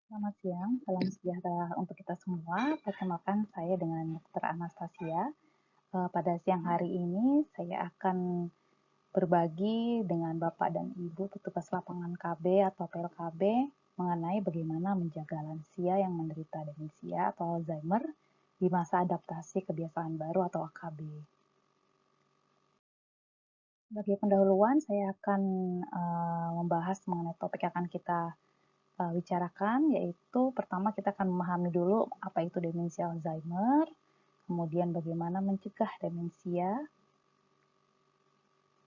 Selamat siang, salam sejahtera untuk kita semua. Perkenalkan saya dengan Dr. Anastasia. Pada siang hari ini saya akan berbagi dengan Bapak dan Ibu petugas lapangan KB atau PLKB mengenai bagaimana menjaga lansia yang menderita demensia atau Alzheimer di masa adaptasi kebiasaan baru atau AKB. Sebagai pendahuluan, saya akan membahas mengenai topik yang akan kita bicarakan, yaitu pertama kita akan memahami dulu apa itu demensia Alzheimer, kemudian bagaimana mencegah demensia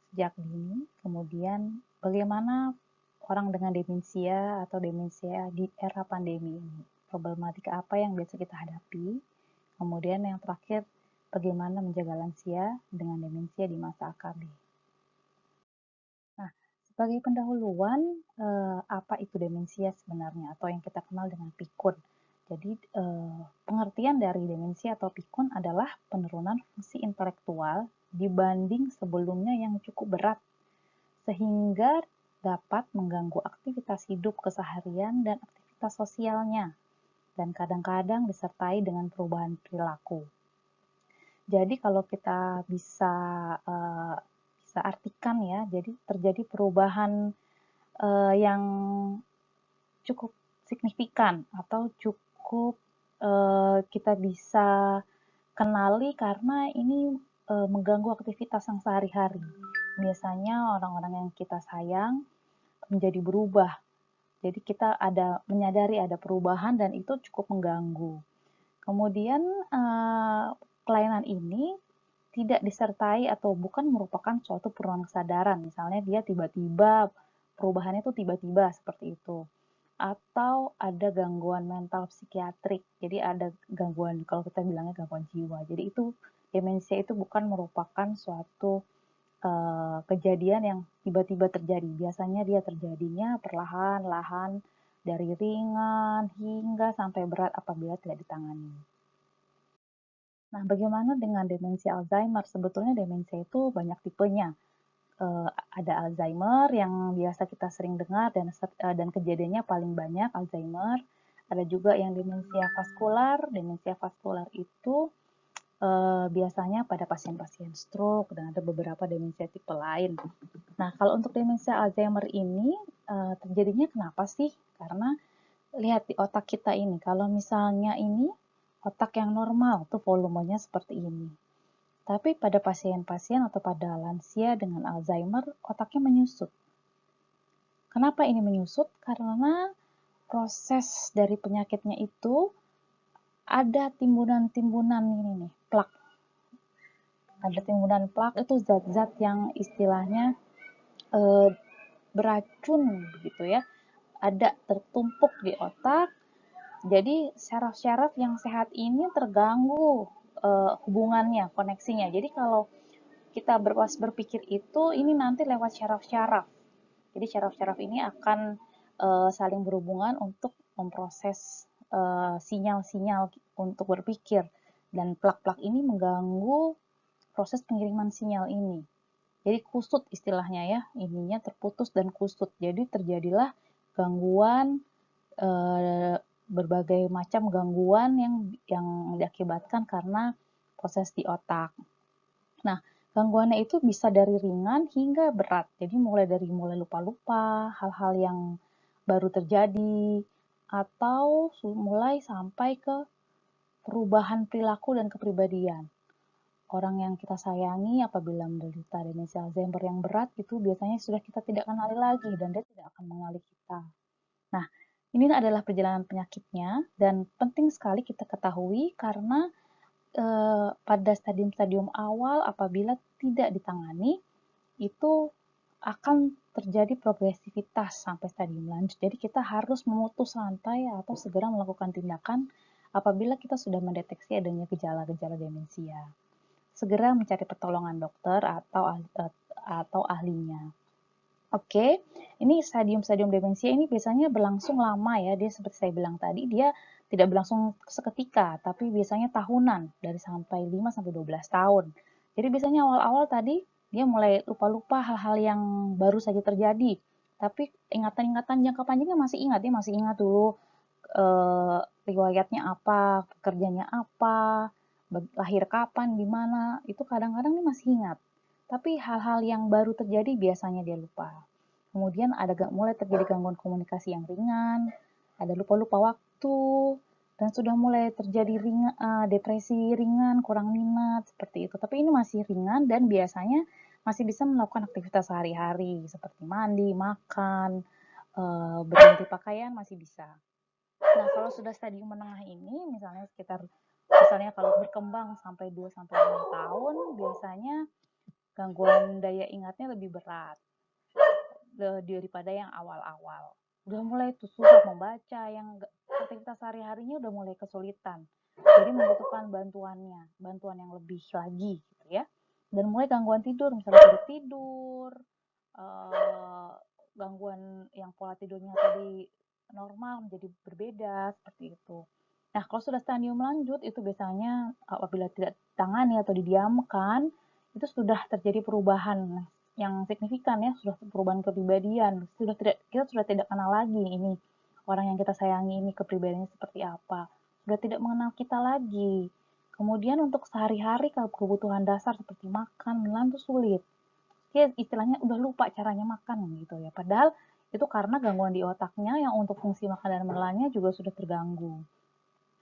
sejak dini, kemudian bagaimana orang dengan demensia atau demensia di era pandemi ini, problematika apa yang biasa kita hadapi, kemudian yang terakhir bagaimana menjaga lansia dengan demensia di masa AKB. Nah, sebagai pendahuluan, apa itu demensia sebenarnya atau yang kita kenal dengan pikun. Jadi, pengertian dari demensia atau pikun adalah penurunan fungsi intelektual dibanding sebelumnya yang cukup berat, sehingga dapat mengganggu aktivitas hidup keseharian dan aktivitas sosialnya, dan kadang-kadang disertai dengan perubahan perilaku. Jadi kalau kita bisa artikan ya, jadi terjadi perubahan yang cukup signifikan atau cukup kita bisa kenali karena ini mengganggu aktivitas yang sehari-hari. Biasanya orang-orang yang kita sayang menjadi berubah. Jadi kita menyadari ada perubahan dan itu cukup mengganggu. Kemudian kelainan ini tidak disertai atau bukan merupakan suatu penurunan kesadaran. Misalnya dia tiba-tiba, perubahannya itu tiba-tiba seperti itu. Atau ada gangguan mental psikiatrik. Jadi ada gangguan, kalau kita bilangnya gangguan jiwa. Jadi itu demensia itu bukan merupakan suatu kejadian yang tiba-tiba terjadi. Biasanya dia terjadinya perlahan-lahan dari ringan hingga sampai berat apabila tidak ditangani. Nah, bagaimana dengan demensia Alzheimer? Sebetulnya demensia itu banyak tipenya. Ada Alzheimer yang biasa kita sering dengar dan kejadiannya paling banyak Alzheimer. Ada juga yang demensia vaskular. Demensia vaskular itu biasanya pada pasien-pasien stroke dan ada beberapa demensia tipe lain. Nah, kalau untuk demensia Alzheimer ini terjadinya kenapa sih? Karena lihat di otak kita ini, kalau misalnya ini otak yang normal tuh volumenya seperti ini. Tapi pada pasien-pasien atau pada lansia dengan Alzheimer, otaknya menyusut. Kenapa ini menyusut? Karena proses dari penyakitnya itu ada timbunan-timbunan ini nih, plak. Ada timbunan plak itu zat-zat yang istilahnya beracun begitu ya. Ada tertumpuk di otak. Jadi syaraf-syaraf yang sehat ini terganggu hubungannya, koneksinya. Jadi kalau kita berpikir itu, ini nanti lewat syaraf-syaraf. Jadi syaraf-syaraf ini akan saling berhubungan untuk memproses sinyal-sinyal untuk berpikir. Dan plak-plak ini mengganggu proses pengiriman sinyal ini. Jadi kusut istilahnya ya, ininya terputus dan kusut. Jadi terjadilah gangguan berbagai macam gangguan yang diakibatkan karena proses di otak. Nah, gangguannya itu bisa dari ringan hingga berat. Jadi mulai lupa-lupa, hal-hal yang baru terjadi, atau mulai sampai ke perubahan perilaku dan kepribadian. Orang yang kita sayangi apabila menderita demensia Alzheimer yang berat itu biasanya sudah kita tidak kenali lagi dan dia tidak akan mengenali kita. Nah, ini adalah perjalanan penyakitnya dan penting sekali kita ketahui karena pada stadium-stadium awal apabila tidak ditangani itu akan terjadi progresivitas sampai stadium lanjut. Jadi kita harus memutus rantai atau segera melakukan tindakan apabila kita sudah mendeteksi adanya gejala-gejala demensia. Segera mencari pertolongan dokter atau ahlinya. Oke, ini stadium-stadium demensia ini biasanya berlangsung lama ya. Dia seperti saya bilang tadi, dia tidak berlangsung seketika, tapi biasanya tahunan, dari sampai 5 sampai 12 tahun. Jadi biasanya awal-awal tadi dia mulai lupa-lupa hal-hal yang baru saja terjadi. Tapi ingatan-ingatan jangka panjangnya masih ingat, dia masih ingat dulu riwayatnya apa, pekerjaannya apa, lahir kapan, di mana, itu kadang-kadang dia masih ingat. Tapi hal-hal yang baru terjadi biasanya dia lupa. Kemudian ada mulai terjadi gangguan komunikasi yang ringan, ada lupa-lupa waktu, dan sudah mulai terjadi depresi ringan, kurang minat, seperti itu. Tapi ini masih ringan dan biasanya masih bisa melakukan aktivitas sehari-hari seperti mandi, makan, berganti pakaian masih bisa. Nah, kalau sudah stadium menengah ini, misalnya kalau berkembang sampai 2-5 tahun, biasanya gangguan daya ingatnya lebih berat daripada yang awal-awal. Udah mulai tuh susah membaca, yang aktivitas sehari-harinya udah mulai kesulitan. Jadi membutuhkan bantuan yang lebih lagi gitu ya. Dan mulai gangguan tidur, misalnya sulit tidur, gangguan yang pola tidurnya tadi normal menjadi berbeda, seperti itu. Nah, kalau sudah stadium lanjut, itu biasanya apabila tidak ditangani atau didiamkan, itu sudah terjadi perubahan yang signifikan ya, sudah perubahan kepribadian, kita sudah tidak kenal lagi ini orang yang kita sayangi ini kepribadiannya seperti apa, sudah tidak mengenal kita lagi. Kemudian untuk sehari-hari kalau kebutuhan dasar seperti makan, menelan itu sulit. Dia istilahnya udah lupa caranya makan gitu ya. Padahal itu karena gangguan di otaknya yang untuk fungsi makan dan menelannya juga sudah terganggu.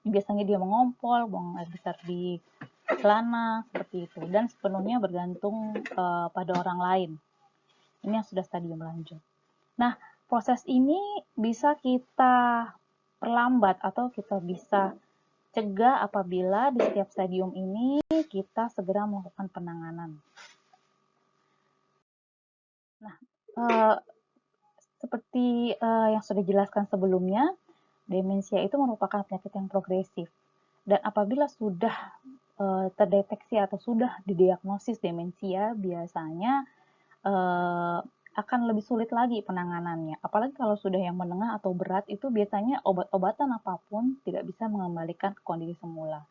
Biasanya dia mengompol, buang air besar di celana, seperti itu. Dan sepenuhnya bergantung pada orang lain. Ini yang sudah stadium lanjut. Nah, proses ini bisa kita perlambat atau kita bisa cegah apabila di setiap stadium ini kita segera melakukan penanganan. Nah, seperti yang sudah dijelaskan sebelumnya, demensia itu merupakan penyakit yang progresif. Dan apabila sudah terdeteksi atau sudah didiagnosis demensia, biasanya akan lebih sulit lagi penanganannya. Apalagi kalau sudah yang menengah atau berat, itu biasanya obat-obatan apapun tidak bisa mengembalikan ke kondisi semula.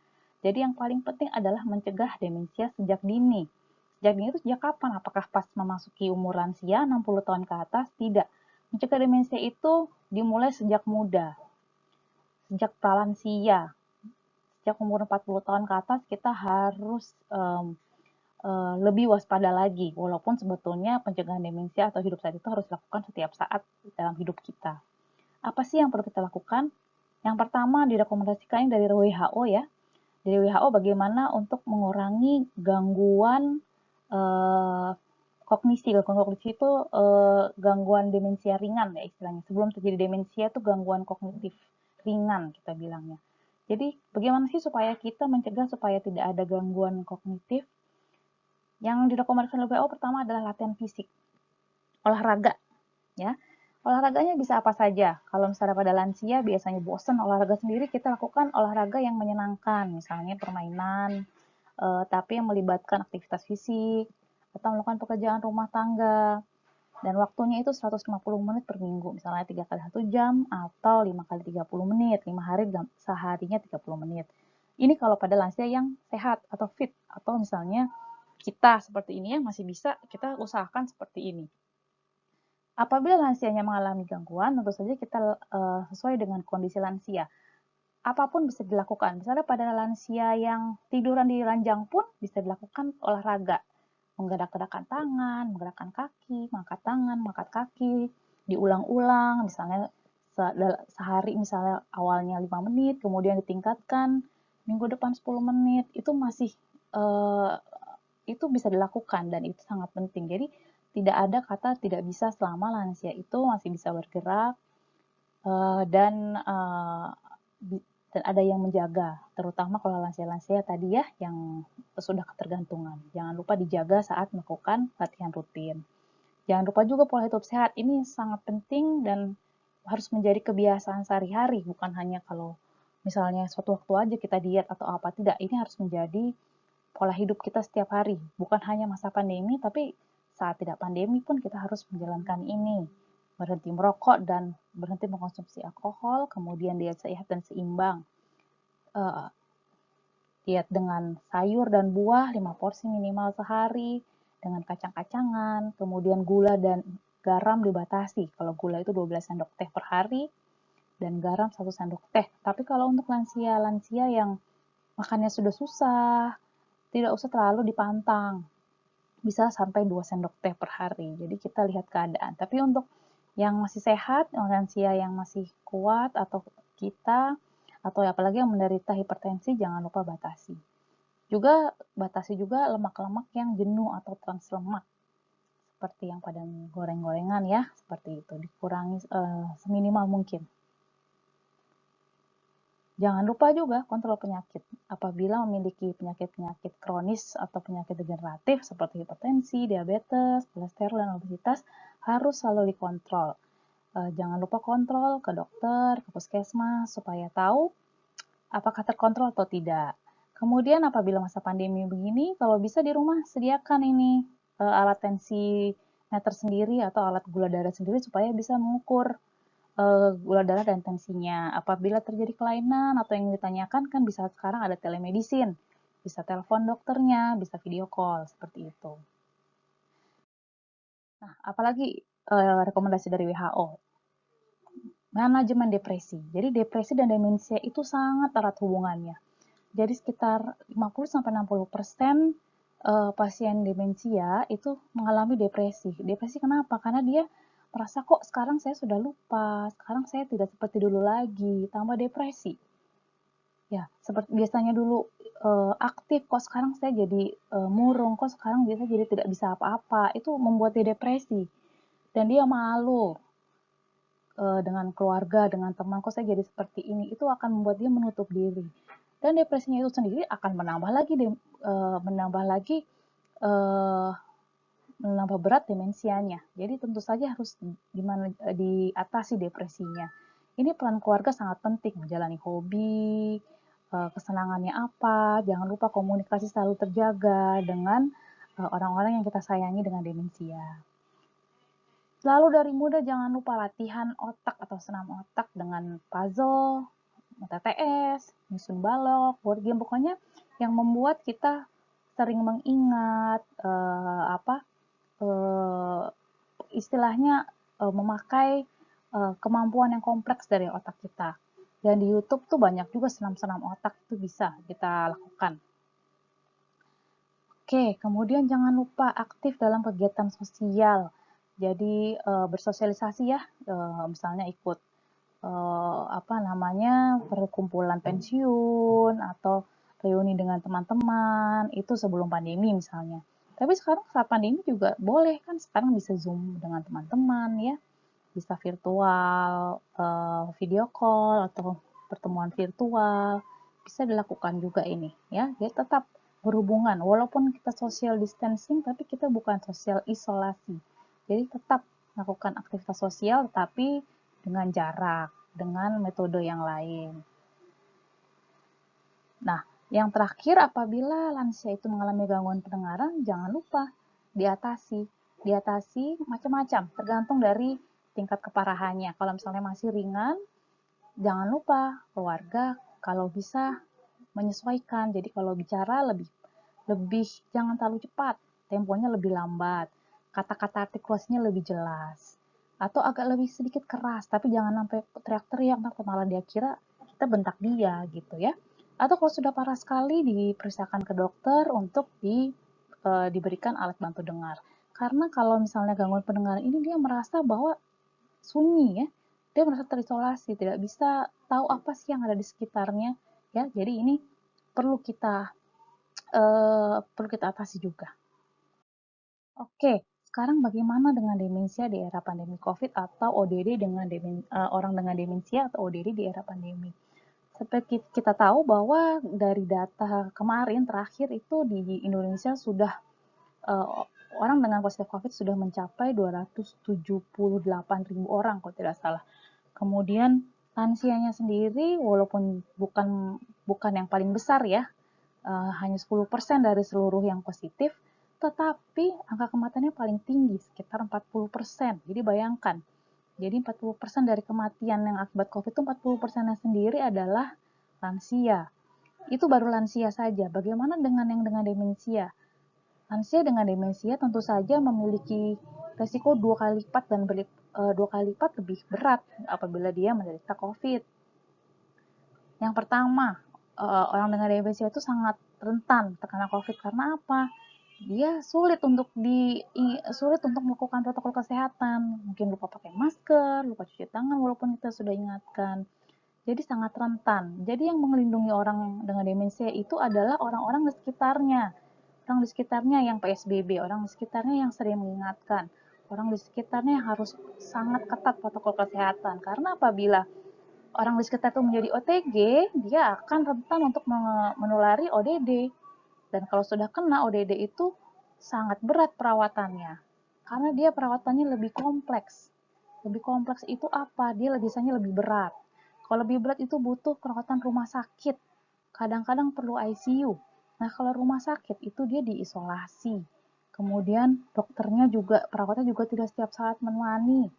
Jadi yang paling penting adalah mencegah demensia sejak dini. Sejak dini itu sejak kapan? Apakah pas memasuki umur lansia, 60 tahun ke atas? Tidak. Mencegah demensia itu dimulai sejak muda, sejak pralansia. Sejak umur 40 tahun ke atas kita harus lebih waspada lagi, walaupun sebetulnya pencegahan demensia atau hidup sehat itu harus dilakukan setiap saat dalam hidup kita. Apa sih yang perlu kita lakukan? Yang pertama direkomendasikan dari WHO ya. Dari WHO bagaimana untuk mengurangi gangguan kognisi. Gangguan kognisi itu gangguan demensia ringan ya istilahnya. Sebelum terjadi demensia itu gangguan kognitif ringan kita bilangnya. Jadi bagaimana sih supaya kita mencegah supaya tidak ada gangguan kognitif? Yang direkomendasikan oleh WHO pertama adalah latihan fisik, olahraga, ya. Olahraganya bisa apa saja. Kalau misalnya pada lansia biasanya bosan olahraga sendiri, kita lakukan olahraga yang menyenangkan, misalnya permainan, tapi yang melibatkan aktivitas fisik, atau melakukan pekerjaan rumah tangga. Dan waktunya itu 150 menit per minggu, misalnya 3 kali 1 jam atau 5 kali 30 menit, 5 hari seharinya 30 menit. Ini kalau pada lansia yang sehat atau fit, atau misalnya kita seperti ini ya masih bisa kita usahakan seperti ini. Apabila lansianya mengalami gangguan, tentu saja kita sesuai dengan kondisi lansia. Apapun bisa dilakukan. Misalnya pada lansia yang tiduran di ranjang pun bisa dilakukan olahraga. Menggerak-gerakkan tangan, menggerakkan kaki, mengangkat tangan, mengangkat kaki, diulang-ulang, misalnya sehari misalnya awalnya 5 menit, kemudian ditingkatkan minggu depan 10 menit, itu masih itu bisa dilakukan dan itu sangat penting. Jadi tidak ada kata tidak bisa selama lansia itu masih bisa bergerak dan ada yang menjaga, terutama kalau lansia-lansia tadi ya yang sudah ketergantungan. Jangan lupa dijaga saat melakukan latihan rutin. Jangan lupa juga pola hidup sehat, ini sangat penting dan harus menjadi kebiasaan sehari-hari, bukan hanya kalau misalnya suatu waktu aja kita diet atau apa, tidak. Ini harus menjadi pola hidup kita setiap hari, bukan hanya masa pandemi, tapi saat tidak pandemi pun kita harus menjalankan ini. Berhenti merokok dan berhenti mengkonsumsi alkohol, kemudian diet sehat dan seimbang. Diet dengan sayur dan buah 5 porsi minimal sehari, dengan kacang-kacangan, kemudian gula dan garam dibatasi. Kalau gula itu 12 sendok teh per hari, dan garam 1 sendok teh. Tapi kalau untuk lansia-lansia yang makannya sudah susah, tidak usah terlalu dipantang. Bisa sampai 2 sendok teh per hari. Jadi kita lihat keadaan. Tapi untuk yang masih sehat, lansia yang masih kuat atau kita atau apalagi yang menderita hipertensi, jangan lupa batasi. Juga batasi juga lemak-lemak yang jenuh atau trans lemak. Seperti yang pada goreng-gorengan ya, seperti itu. Dikurangi seminimal mungkin. Jangan lupa juga kontrol penyakit. Apabila memiliki penyakit-penyakit kronis atau penyakit degeneratif seperti hipertensi, diabetes, kolesterol, dan obesitas harus selalu dikontrol. Jangan lupa kontrol ke dokter, ke puskesmas, supaya tahu apakah terkontrol atau tidak. Kemudian apabila masa pandemi begini, kalau bisa di rumah sediakan ini alat tensi meter sendiri atau alat gula darah sendiri supaya bisa mengukur gula darah dan tensinya. Apabila terjadi kelainan atau yang ditanyakan, kan bisa sekarang ada telemedicine, bisa telepon dokternya, bisa video call, seperti itu. Nah, apalagi rekomendasi dari WHO, manajemen depresi. Jadi depresi dan demensia itu sangat erat hubungannya. Jadi sekitar 50-60% pasien demensia itu mengalami depresi. Depresi kenapa? Karena dia merasa kok sekarang saya sudah lupa, sekarang saya tidak seperti dulu lagi, tambah depresi. Ya, seperti biasanya dulu aktif, kok sekarang saya jadi murung, kok sekarang biasa jadi tidak bisa apa-apa. Itu membuat dia depresi. Dan dia malu dengan keluarga, dengan teman, kok saya jadi seperti ini. Itu akan membuat dia menutup diri. Dan depresinya itu sendiri akan menambah berat demensianya. Jadi tentu saja harus diatasi depresinya. Ini peran keluarga sangat penting, menjalani hobi, kesenangannya apa, jangan lupa komunikasi selalu terjaga dengan orang-orang yang kita sayangi dengan demensia. Lalu dari muda jangan lupa latihan otak atau senam otak dengan puzzle, TTS, nyusun balok, board game, pokoknya yang membuat kita sering mengingat istilahnya memakai kemampuan yang kompleks dari otak kita. Dan di YouTube tuh banyak juga senam-senam otak itu bisa kita lakukan. Oke, kemudian jangan lupa aktif dalam kegiatan sosial. Jadi bersosialisasi ya, misalnya ikut perkumpulan pensiun atau reuni dengan teman-teman itu sebelum pandemi misalnya. Tapi sekarang saat pandemi juga boleh kan, sekarang bisa Zoom dengan teman-teman ya, bisa virtual, video call atau pertemuan virtual, bisa dilakukan juga ini ya. Jadi tetap berhubungan walaupun kita social distancing, tapi kita bukan social isolasi. Jadi tetap melakukan aktivitas sosial tapi dengan jarak, dengan metode yang lain. Nah, yang terakhir, apabila lansia itu mengalami gangguan pendengaran, jangan lupa diatasi. Diatasi macam-macam, tergantung dari tingkat keparahannya. Kalau misalnya masih ringan, jangan lupa keluarga kalau bisa menyesuaikan. Jadi kalau bicara lebih jangan terlalu cepat, temponya lebih lambat, kata-kata artikulasinya lebih jelas, atau agak lebih sedikit keras, tapi jangan sampai teriak-teriak, malah dia kira kita bentak dia gitu ya. Atau kalau sudah parah sekali, diperiksakan ke dokter untuk diberikan alat bantu dengar. Karena kalau misalnya gangguan pendengaran ini, dia merasa bahwa sunyi ya, dia merasa terisolasi, tidak bisa tahu apa sih yang ada di sekitarnya ya. Jadi ini perlu kita atasi juga. Oke, sekarang bagaimana dengan demensia di era pandemi COVID atau ODD dengan orang dengan demensia atau ODD di era pandemi? Seperti kita tahu bahwa dari data kemarin terakhir itu di Indonesia sudah orang dengan positif COVID sudah mencapai 278.000 orang kalau tidak salah. Kemudian lansianya sendiri walaupun bukan yang paling besar ya, hanya 10% dari seluruh yang positif, tetapi angka kematiannya paling tinggi, sekitar 40%. Jadi bayangkan, jadi 40% dari kematian yang akibat COVID itu 40%-nya sendiri adalah lansia. Itu baru lansia saja. Bagaimana dengan yang dengan demensia? Lansia dengan demensia tentu saja memiliki resiko 2 kali lipat dan 2 kali lipat lebih berat apabila dia menderita COVID. Yang pertama, orang dengan demensia itu sangat rentan terkena COVID karena apa? Dia sulit untuk melakukan protokol kesehatan, mungkin lupa pakai masker, lupa cuci tangan walaupun kita sudah ingatkan. Jadi sangat rentan. Jadi yang melindungi orang dengan demensia itu adalah orang-orang di sekitarnya. Orang di sekitarnya yang PSBB, orang di sekitarnya yang sering mengingatkan, orang di sekitarnya yang harus sangat ketat protokol kesehatan. Karena apabila orang di sekitar itu menjadi OTG, dia akan rentan untuk menulari ODD. Dan kalau sudah kena ODD itu sangat berat perawatannya. Karena dia perawatannya lebih kompleks. Lebih kompleks itu apa? Dia biasanya lebih berat. Kalau lebih berat itu butuh perawatan rumah sakit. Kadang-kadang perlu ICU. Nah, kalau rumah sakit itu dia diisolasi. Kemudian dokternya juga, perawatnya juga tidak setiap saat menemani.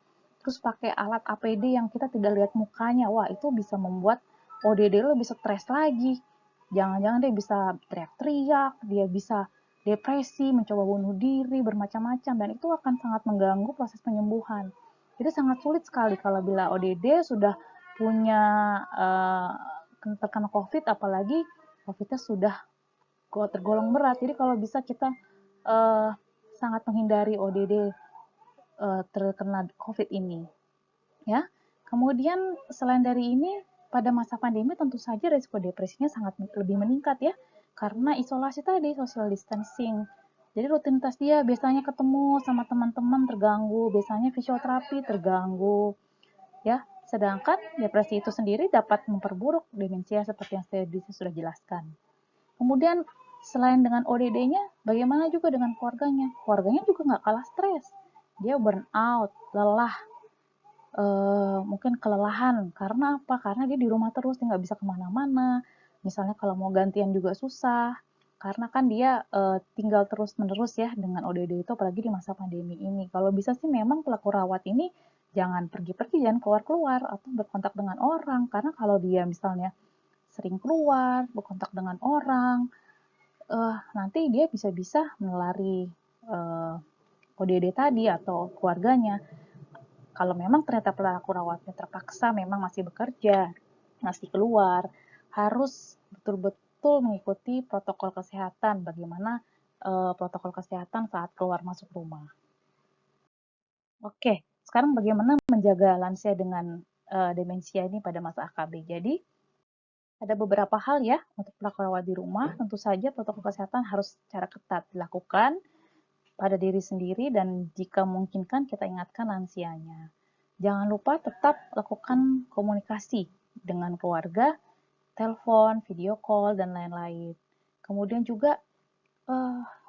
Terus pakai alat APD yang kita tidak lihat mukanya. Wah, itu bisa membuat ODD lebih stres lagi. Jangan-jangan dia bisa teriak-teriak, dia bisa depresi, mencoba bunuh diri, bermacam-macam, dan itu akan sangat mengganggu proses penyembuhan. Jadi sangat sulit sekali kalau bila ODD sudah punya terkena COVID, apalagi COVID-nya sudah tergolong berat. Jadi kalau bisa kita sangat menghindari ODD terkena COVID ini. Ya. Kemudian selain dari ini, pada masa pandemi tentu saja risiko depresinya sangat lebih meningkat ya, karena isolasi tadi, social distancing. Jadi rutinitas dia biasanya ketemu sama teman-teman terganggu, biasanya fisioterapi terganggu, ya. Sedangkan depresi itu sendiri dapat memperburuk demensia seperti yang saya sudah jelaskan. Kemudian selain dengan ODD-nya, bagaimana juga dengan keluarganya? Keluarganya juga nggak kalah stres. Dia burn out, lelah, mungkin kelelahan. Karena apa? Karena dia di rumah terus, dia nggak bisa kemana-mana. Misalnya kalau mau gantian juga susah. Karena kan dia tinggal terus-menerus ya dengan ODD itu, apalagi di masa pandemi ini. Kalau bisa sih memang pelaku rawat ini jangan pergi-pergi, jangan keluar-keluar atau berkontak dengan orang. Karena kalau dia misalnya sering keluar, berkontak dengan orang, nanti dia bisa-bisa menulari ODD tadi atau keluarganya. Kalau memang ternyata pelaku rawatnya terpaksa memang masih bekerja, masih keluar, harus betul-betul mengikuti protokol kesehatan. Bagaimana protokol kesehatan saat keluar masuk rumah. Oke, sekarang bagaimana menjaga lansia dengan demensia ini pada masa AKB. Jadi, ada beberapa hal ya untuk pelaku rawat di rumah. Tentu saja protokol kesehatan harus secara ketat dilakukan pada diri sendiri dan jika memungkinkan kita ingatkan lansianya. Jangan lupa tetap lakukan komunikasi dengan keluarga, telepon, video call, dan lain-lain. Kemudian juga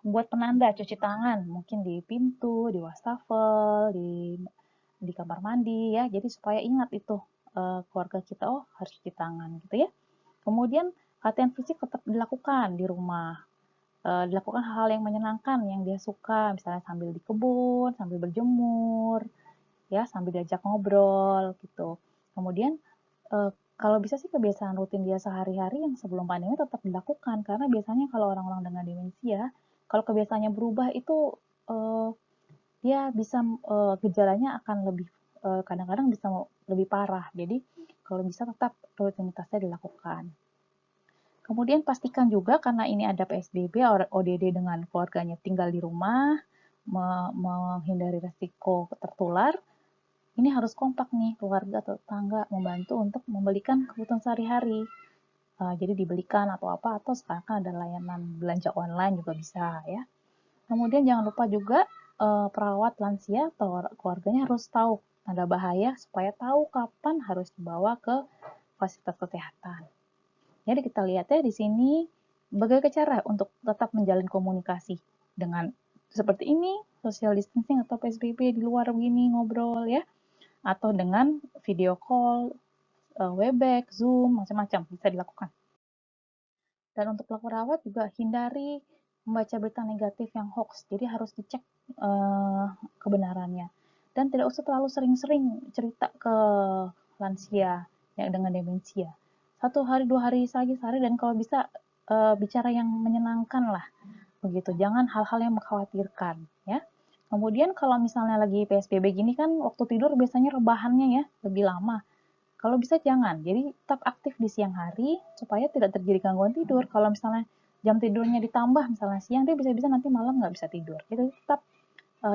buat penanda cuci tangan, mungkin di pintu, di wastafel, di kamar mandi ya. Jadi supaya ingat itu keluarga kita, oh harus cuci tangan gitu ya. Kemudian latihan fisik tetap dilakukan di rumah. Dilakukan hal-hal yang menyenangkan yang dia suka, misalnya sambil di kebun, sambil berjemur, ya sambil diajak ngobrol gitu. Kemudian kalau bisa sih kebiasaan rutin dia sehari-hari yang sebelum pandemi tetap dilakukan, karena biasanya kalau orang-orang dengan demensia, kalau kebiasaannya berubah itu dia bisa gejalanya akan lebih kadang-kadang bisa lebih parah. Jadi kalau bisa tetap rutinitasnya dilakukan. Kemudian pastikan juga karena ini ada PSBB, ODD dengan keluarganya tinggal di rumah, menghindari resiko tertular, ini harus kompak nih keluarga atau tetangga membantu untuk membelikan kebutuhan sehari-hari. Jadi dibelikan atau apa, atau sekarang kan ada layanan belanja online juga bisa ya. Kemudian jangan lupa juga perawat lansia atau keluarganya harus tahu tanda bahaya supaya tahu kapan harus dibawa ke fasilitas kesehatan. Jadi kita lihat ya di sini bagaimana cara untuk tetap menjalin komunikasi dengan seperti ini, social distancing atau PSBB di luar begini ngobrol ya, atau dengan video call, Webex, Zoom, macam-macam bisa dilakukan. Dan untuk pelaku rawat juga hindari membaca berita negatif yang hoax, jadi harus dicek kebenarannya. Dan tidak usah terlalu sering-sering cerita ke lansia yang dengan demensia. 1 hari, 2 hari saja sehari, dan kalau bisa bicara yang menyenangkan lah, begitu. Jangan hal-hal yang mengkhawatirkan, ya. Kemudian kalau misalnya lagi PSBB gini kan waktu tidur biasanya rebahannya ya lebih lama. Kalau bisa jangan, jadi tetap aktif di siang hari supaya tidak terjadi gangguan tidur. Kalau misalnya jam tidurnya ditambah misalnya siang, dia bisa-bisa nanti malam nggak bisa tidur. Jadi tetap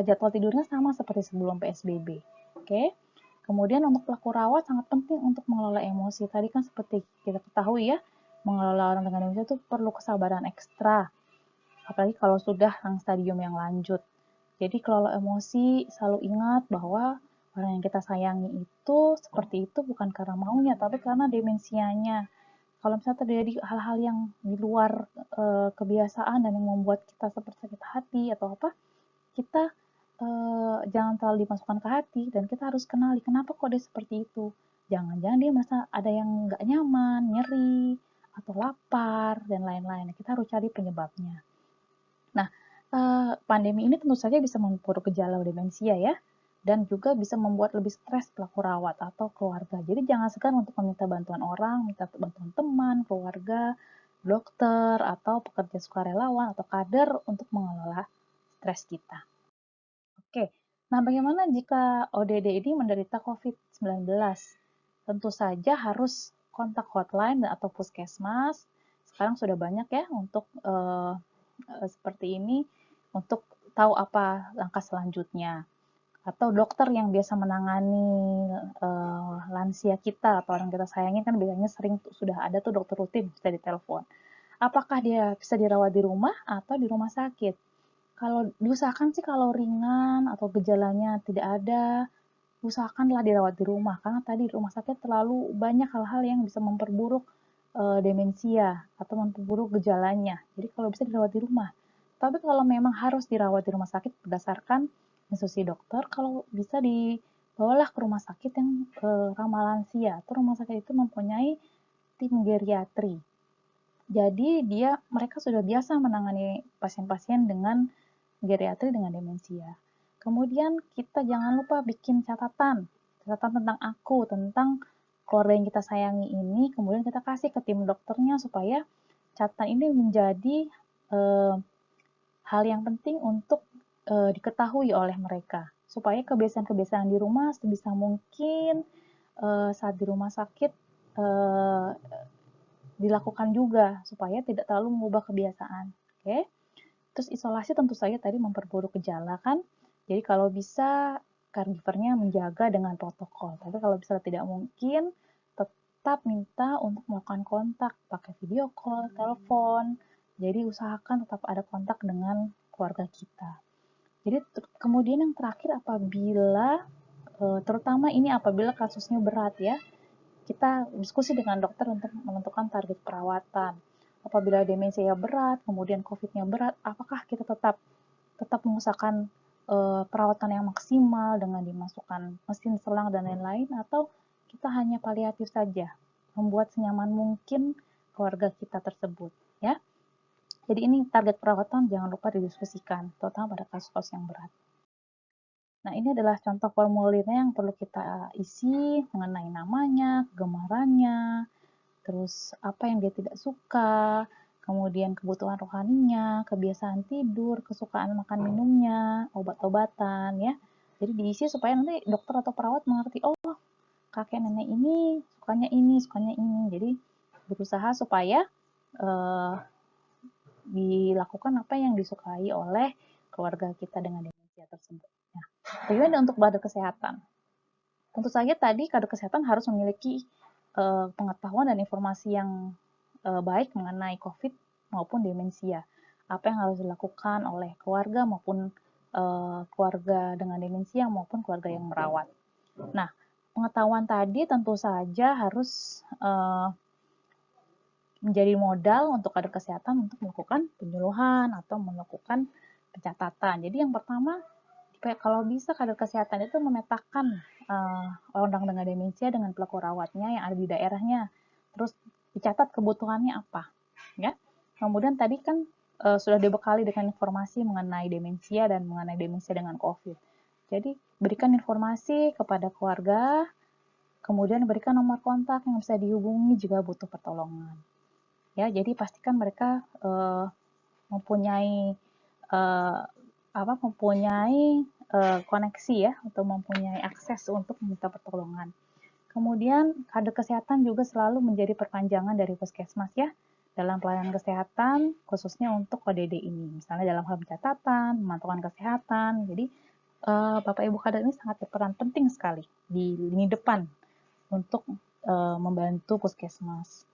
jadwal tidurnya sama seperti sebelum PSBB. Oke. Kemudian untuk pelaku rawat sangat penting untuk mengelola emosi. Tadi kan seperti kita ketahui ya, mengelola orang dengan emosi itu perlu kesabaran ekstra. Apalagi kalau sudah stadium yang lanjut. Jadi kelola emosi, selalu ingat bahwa orang yang kita sayangi itu seperti itu bukan karena maunya, tapi karena demensianya. Kalau misalnya terjadi hal-hal yang di luar kebiasaan dan yang membuat kita seperti sakit hati atau apa, kita jangan terlalu dimasukkan ke hati dan kita harus kenali kenapa kok dia seperti itu. Jangan-jangan dia merasa ada yang nggak nyaman, nyeri, atau lapar, dan lain-lain. Kita harus cari penyebabnya. Nah, pandemi ini tentu saja bisa memperburuk gejala demensia ya, dan juga bisa membuat lebih stres pelaku rawat atau keluarga. Jadi jangan segan untuk meminta bantuan orang, minta bantuan teman, keluarga, dokter, atau pekerja sukarelawan atau kader untuk mengelola stres kita. Oke, nah bagaimana jika ODD ini menderita COVID-19? Tentu saja harus kontak hotline atau puskesmas. Sekarang sudah banyak ya untuk seperti ini untuk tahu apa langkah selanjutnya. Atau dokter yang biasa menangani lansia kita atau orang kita sayangi kan biasanya sering sudah ada tuh dokter rutin bisa ditelepon. Apakah dia bisa dirawat di rumah atau di rumah sakit? Kalau diusahakan sih kalau ringan atau gejalanya tidak ada, usahakanlah dirawat di rumah karena tadi di rumah sakit terlalu banyak hal-hal yang bisa memperburuk demensia atau memperburuk gejalanya. Jadi kalau bisa dirawat di rumah. Tapi kalau memang harus dirawat di rumah sakit berdasarkan instruksi dokter, kalau bisa dibawalah ke rumah sakit yang ramah lansia atau rumah sakit itu mempunyai tim geriatri. Jadi mereka sudah biasa menangani pasien-pasien dengan geriatri dengan demensia. Kemudian kita jangan lupa bikin catatan tentang aku, tentang keluarga yang kita sayangi ini, kemudian kita kasih ke tim dokternya supaya catatan ini menjadi hal yang penting untuk diketahui oleh mereka, supaya kebiasaan-kebiasaan di rumah sebisa mungkin saat di rumah sakit dilakukan juga supaya tidak terlalu mengubah kebiasaan. Oke. Terus isolasi tentu saja tadi memperburuk gejala kan. Jadi kalau bisa caregiver-nya menjaga dengan protokol. Tapi kalau bisa tidak mungkin, tetap minta untuk melakukan kontak pakai video call, telepon. Jadi usahakan tetap ada kontak dengan keluarga kita. Jadi kemudian yang terakhir apabila terutama ini apabila kasusnya berat ya, kita diskusi dengan dokter untuk menentukan target perawatan. Apabila demensia berat, kemudian COVID-nya berat, apakah kita tetap mengusahakan perawatan yang maksimal dengan dimasukkan mesin selang dan lain-lain, atau kita hanya paliatif saja, membuat senyaman mungkin keluarga kita tersebut, ya. Jadi ini target perawatan jangan lupa didiskusikan, terutama pada kasus-kasus yang berat. Nah, ini adalah contoh formulirnya yang perlu kita isi mengenai namanya, kegemarannya, terus apa yang dia tidak suka, kemudian kebutuhan rohaninya, kebiasaan tidur, kesukaan makan minumnya, obat-obatan ya. Jadi diisi supaya nanti dokter atau perawat mengerti, oh kakek nenek ini sukanya ini, sukanya ini. Jadi berusaha supaya dilakukan apa yang disukai oleh keluarga kita dengan demensia tersebut. Nah, bagaimana untuk kader kesehatan? Tentu saja tadi kader kesehatan harus memiliki pengetahuan dan informasi yang baik mengenai COVID maupun demensia. Apa yang harus dilakukan oleh keluarga maupun keluarga dengan demensia maupun keluarga yang merawat. Nah, pengetahuan tadi tentu saja harus menjadi modal untuk kader kesehatan untuk melakukan penyuluhan atau melakukan pencatatan. Jadi yang pertama, kalau bisa kader kesehatan itu memetakan orang dengan demensia dengan pelaku rawatnya yang ada di daerahnya. Terus dicatat kebutuhannya apa, ya. Kemudian tadi kan sudah dibekali dengan informasi mengenai demensia dan mengenai demensia dengan COVID. Jadi berikan informasi kepada keluarga, kemudian berikan nomor kontak yang bisa dihubungi jika butuh pertolongan. Ya, jadi pastikan mereka mempunyai mempunyai koneksi ya, atau mempunyai akses untuk meminta pertolongan. Kemudian kader kesehatan juga selalu menjadi perpanjangan dari puskesmas ya, dalam pelayanan kesehatan khususnya untuk ODD ini. Misalnya dalam hal pencatatan, pemantauan kesehatan. Jadi Bapak Ibu kader ini sangat berperan penting sekali di lini depan untuk membantu puskesmas.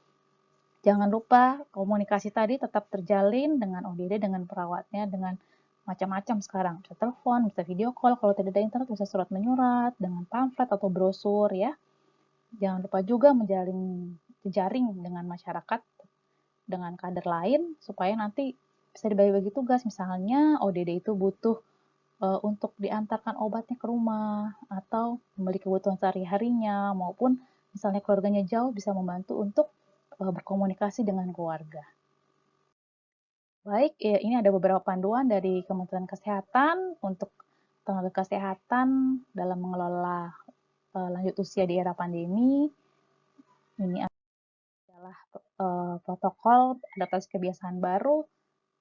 Jangan lupa komunikasi tadi tetap terjalin dengan ODD, dengan perawatnya, dengan macam-macam sekarang. Bisa telepon, bisa video call, kalau tidak ada internet bisa surat menyurat, dengan pamflet atau brosur ya. Jangan lupa juga menjalin jejaring dengan masyarakat, dengan kader lain, supaya nanti bisa dibagi-bagi tugas. Misalnya ODD itu butuh untuk diantarkan obatnya ke rumah, atau membeli kebutuhan sehari-harinya, maupun misalnya keluarganya jauh bisa membantu untuk berkomunikasi dengan keluarga. Baik, ya, ini ada beberapa panduan dari Kementerian Kesehatan untuk tenaga kesehatan dalam mengelola lanjut usia di era pandemi. Ini adalah protokol adaptasi kebiasaan baru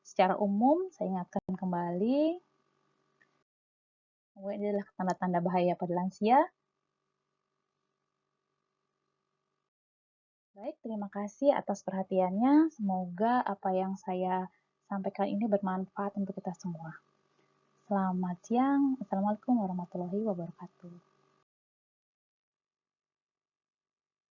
secara umum. Saya ingatkan kembali, ini adalah tanda-tanda bahaya pada lansia. Baik, terima kasih atas perhatiannya. Semoga apa yang saya sampaikan ini bermanfaat untuk kita semua. Selamat siang. Assalamualaikum warahmatullahi wabarakatuh.